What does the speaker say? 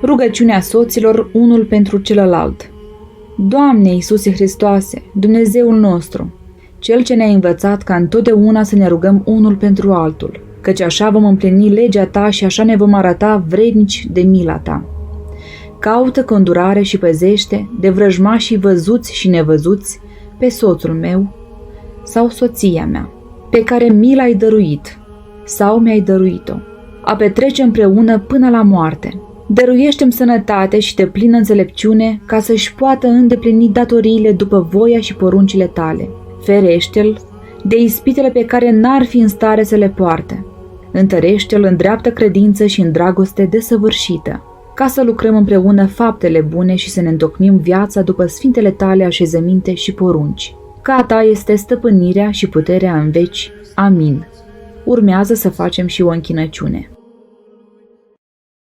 Rugăciunea soților unul pentru celălalt. Doamne Iisuse Hristoase, Dumnezeul nostru, Cel ce ne-a învățat ca întotdeauna să ne rugăm unul pentru altul, căci așa vom împlini legea Ta și așa ne vom arăta vrednici de mila Ta. Caută cu îndurare și păzește de vrăjmașii văzuți și nevăzuți pe soțul meu sau soția mea, pe care mi l-ai dăruit sau mi-ai dăruit-o, a petrece împreună până la moarte. Dăruiește-mi sănătate și deplină înțelepciune ca să-și poată îndeplini datoriile după voia și poruncile Tale. Ferește-l de ispitele pe care n-ar fi în stare să le poarte. Întărește-l în dreaptă credință și în dragoste desăvârșită, ca să lucrăm împreună faptele bune și să ne întocmim viața după sfintele Tale așezăminte și porunci. Că a Ta este stăpânirea și puterea în veci. Amin. Urmează să facem și o închinăciune.